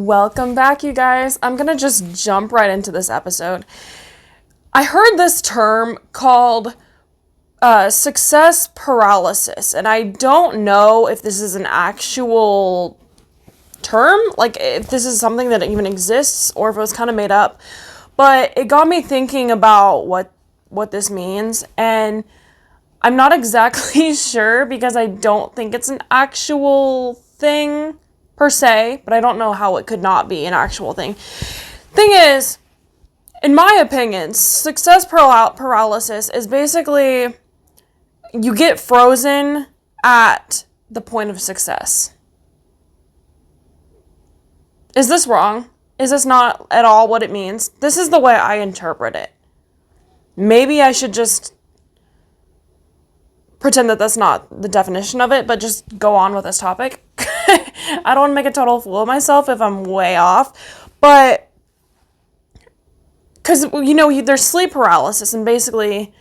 Welcome back, you guys. I'm gonna just jump right into this episode. I heard this term called success paralysis, and I don't know if this is an actual term, like if this is something that even exists or if it was kind of made up, but it got me thinking about what this means, and I'm not exactly sure because I don't think it's an actual thing per se, but I don't know how it could not be an actual thing. Thing is, in my opinion, success paralysis is basically you get frozen at the point of success. Is this wrong? Is this not at all what it means? This is the way I interpret it. Maybe I should just pretend that that's not the definition of it, but just go on with this topic. I don't want to make a total fool of myself if I'm way off, but because, there's sleep paralysis, and basically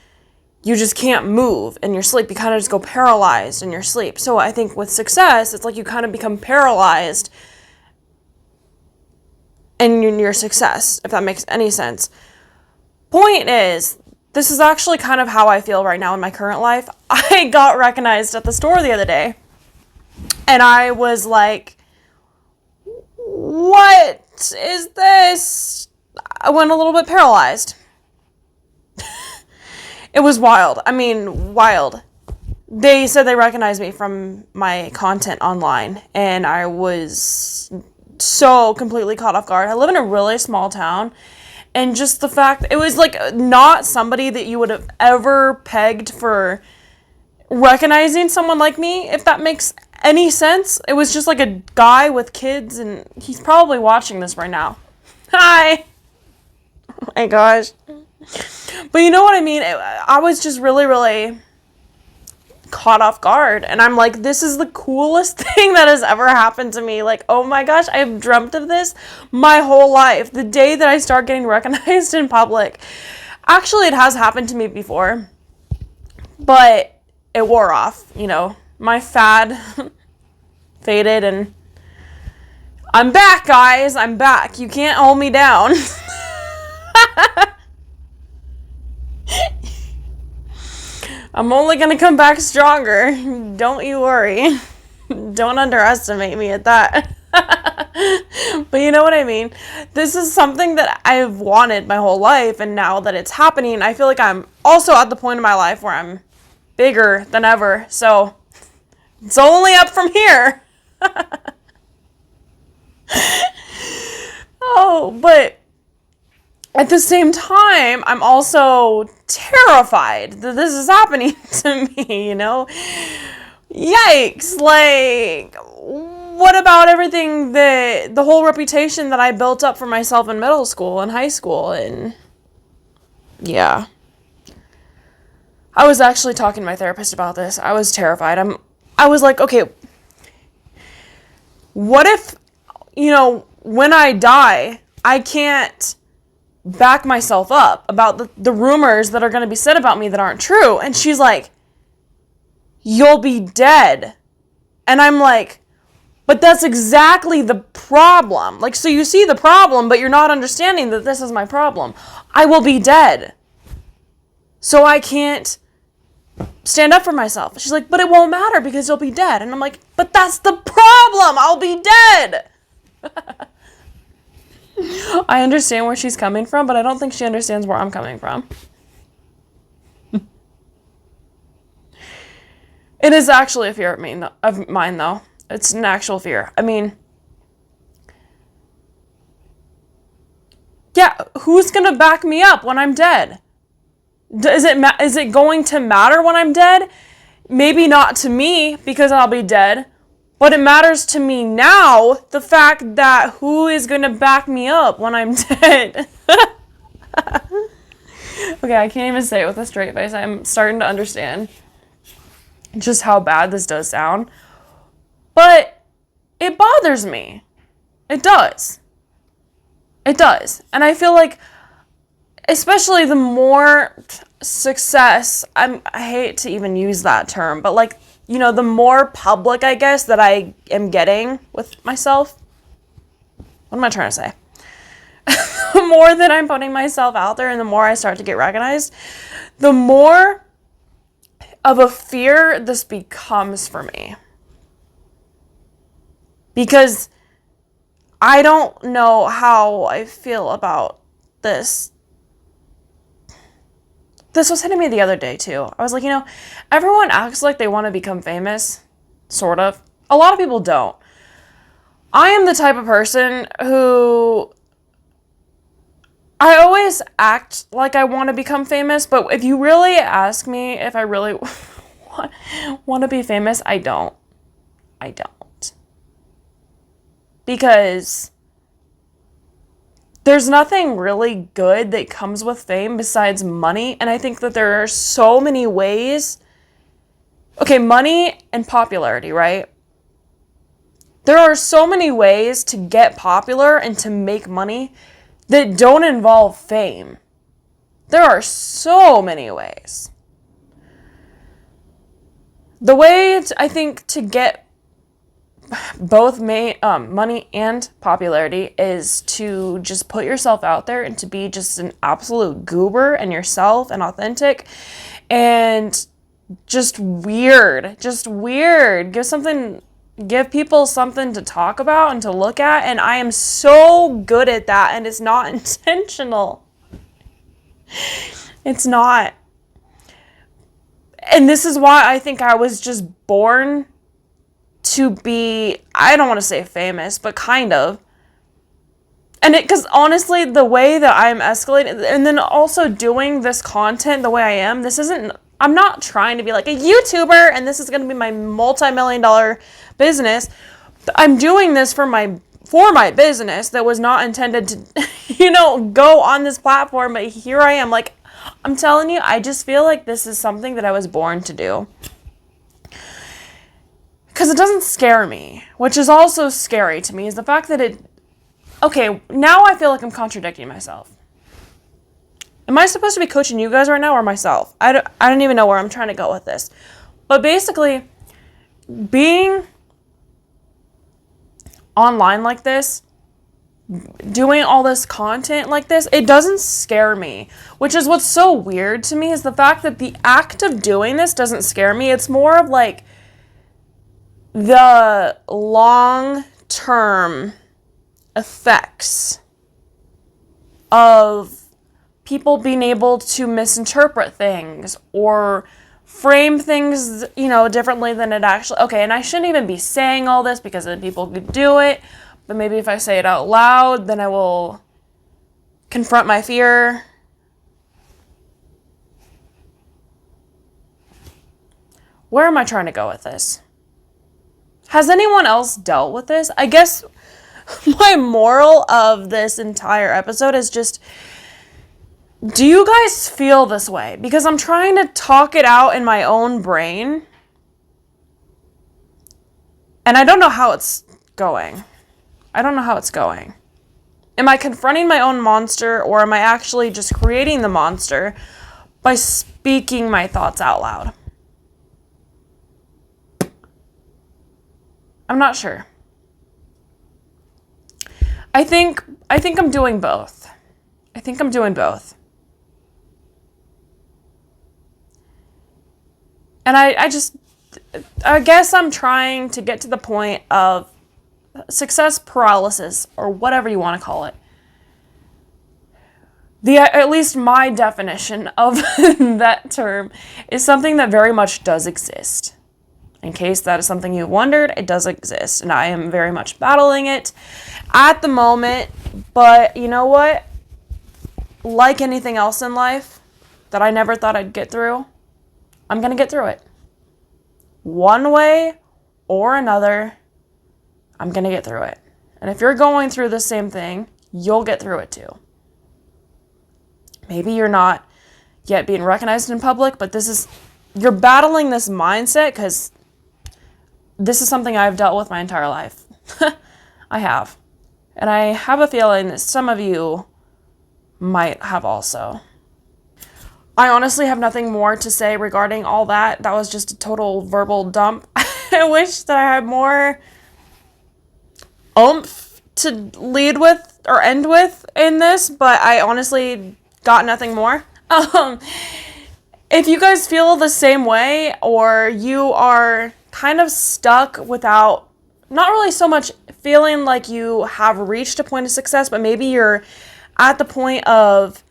you just can't move in your sleep. You kind of just go paralyzed in your sleep. So I think with success, it's like you kind of become paralyzed in your success, if that makes any sense. Point is, this is actually kind of how I feel right now in my current life. I got recognized at the store the other day, and I was like, what is this? I went a little bit paralyzed. It was wild. I mean, wild. They said they recognized me from my content online, and I was so completely caught off guard. I live in a really small town, and just the fact, it was like not somebody that you would have ever pegged for recognizing someone like me, if that makes any sense. It was just like a guy with kids, and he's probably watching this right now. Hi! Oh my gosh. But you know what I mean? I was just really, really caught off guard, and I'm like, this is the coolest thing that has ever happened to me. Like, oh my gosh, I've dreamt of this my whole life. The day that I start getting recognized in public. Actually, it has happened to me before, but it wore off, my fad faded, and I'm back, guys. I'm back. You can't hold me down. I'm only going to come back stronger. Don't you worry. Don't underestimate me at that. But you know what I mean? This is something that I've wanted my whole life, and now that it's happening, I feel like I'm also at the point in my life where I'm bigger than ever. So it's only up from here. Oh, but at the same time, I'm also terrified that this is happening to me, Yikes, like, what about everything the whole reputation that I built up for myself in middle school and high school, and yeah. I was actually talking to my therapist about this. I was terrified. I was like, okay, what if, when I die, I can't back myself up about the rumors that are going to be said about me that aren't true? And she's like, you'll be dead. And I'm like, but that's exactly the problem. Like, so you see the problem, but you're not understanding that this is my problem. I will be dead. So I can't stand up for myself. She's like, but it won't matter because you'll be dead. And I'm like, but that's the problem. I'll be dead. I understand where she's coming from, but I don't think she understands where I'm coming from. It is actually a fear of mine, though. It's an actual fear. I mean, yeah, who's going to back me up when I'm dead? Is it going to matter when I'm dead? Maybe not to me because I'll be dead, but it matters to me now, the fact that who is going to back me up when I'm dead. Okay, I can't even say it with a straight face. I'm starting to understand just how bad this does sound, but it bothers me. It does. It does. And I feel like, especially the more success, I hate to even use that term, but like, the more public, I guess, that I am getting with myself, what am I trying to say? The more that I'm putting myself out there and the more I start to get recognized, the more of a fear this becomes for me. Because I don't know how I feel about this. This was hitting me the other day too. I was like, everyone acts like they want to become famous. Sort of. A lot of people don't. I am the type of person who I always act like I want to become famous, but if you really ask me if I really want to be famous, I don't. I don't. Because there's nothing really good that comes with fame besides money, and I think that there are so many ways. Okay, money and popularity, right? There are so many ways to get popular and to make money that don't involve fame. There are so many ways. The way I think to get both money and popularity is to just put yourself out there and to be just an absolute goober and yourself and authentic and just weird. Give people something to talk about and to look at, and I am so good at that, and it's not intentional. It's not. And this is why I think I was just born to be, I don't want to say famous, but kind of. And because honestly, the way that I'm escalating, and then also doing this content the way I am, I'm not trying to be like a YouTuber and this is going to be my multi-million-dollar business. I'm doing this for my business that was not intended to, go on this platform, but here I am. Like, I'm telling you, I just feel like this is something that I was born to do. Because it doesn't scare me, which is also scary to me, is the fact that okay, now I feel like I'm contradicting myself. Am I supposed to be coaching you guys right now or myself? I don't even know where I'm trying to go with this. But basically, being online like this, doing all this content like this, it doesn't scare me. Which is what's so weird to me, is the fact that the act of doing this doesn't scare me. It's more of like the long-term effects of people being able to misinterpret things or frame things, differently than it actually. Okay, and I shouldn't even be saying all this because then people could do it, but maybe if I say it out loud, then I will confront my fear. Where am I trying to go with this? Has anyone else dealt with this? I guess my moral of this entire episode is just, do you guys feel this way? Because I'm trying to talk it out in my own brain, and I don't know how it's going. Am I confronting my own monster, or am I actually just creating the monster by speaking my thoughts out loud? I'm not sure. I think I'm doing both. And I guess I'm trying to get to the point of success paralysis, or whatever you want to call it. At least my definition of that term is something that very much does exist. In case that is something you wondered, it does exist, and I am very much battling it at the moment. But you know what? Like anything else in life that I never thought I'd get through, I'm going to get through it. One way or another, I'm going to get through it. And if you're going through the same thing, you'll get through it too. Maybe you're not yet being recognized in public, but you're battling this mindset because this is something I've dealt with my entire life. I have. And I have a feeling that some of you might have also. I honestly have nothing more to say regarding all that. That was just a total verbal dump. I wish that I had more oomph to lead with or end with in this, but I honestly got nothing more. If you guys feel the same way, or you are kind of stuck without, not really so much feeling like you have reached a point of success, but maybe you're at the point of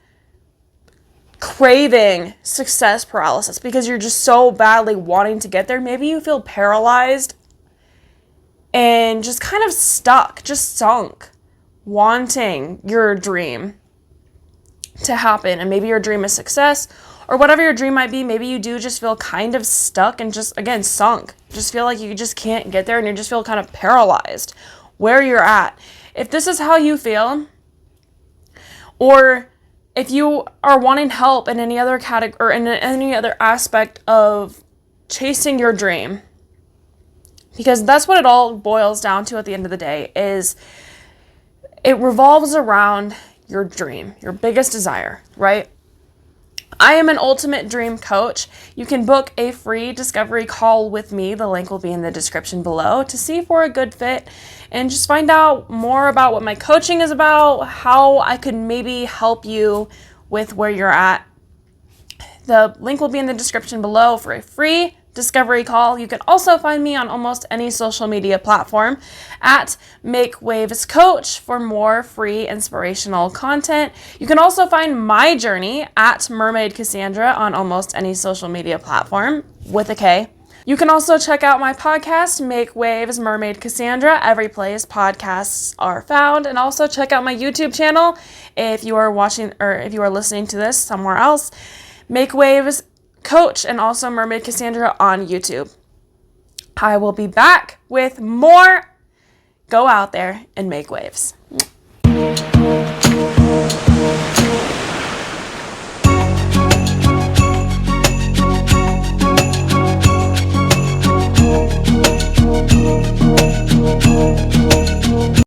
craving success paralysis because you're just so badly wanting to get there. Maybe you feel paralyzed and just kind of stuck, just sunk, wanting your dream to happen. And maybe your dream is success, or whatever your dream might be. Maybe you do just feel kind of stuck and just, again, sunk. Just feel like you just can't get there, and you just feel kind of paralyzed where you're at. If this is how you feel, or if you are wanting help in any other category or in any other aspect of chasing your dream, because that's what it all boils down to at the end of the day, is it revolves around your dream, your biggest desire, right? I am an ultimate dream coach. You can book a free discovery call with me. The link will be in the description below to see if we're a good fit and just find out more about what my coaching is about, how I could maybe help you with where you're at. The link will be in the description below for a free discovery call. You can also find me on almost any social media platform at Make Waves Coach for more free inspirational content. You can also find my journey at Mermaid Cassandra on almost any social media platform with a K. You can also check out my podcast, Make Waves Mermaid Cassandra, every place podcasts are found, and also check out my YouTube channel if you are watching or if you are listening to this somewhere else. Make Waves Coach and also Mermaid Cassandra on YouTube. I will be back with more. Go out there and make waves.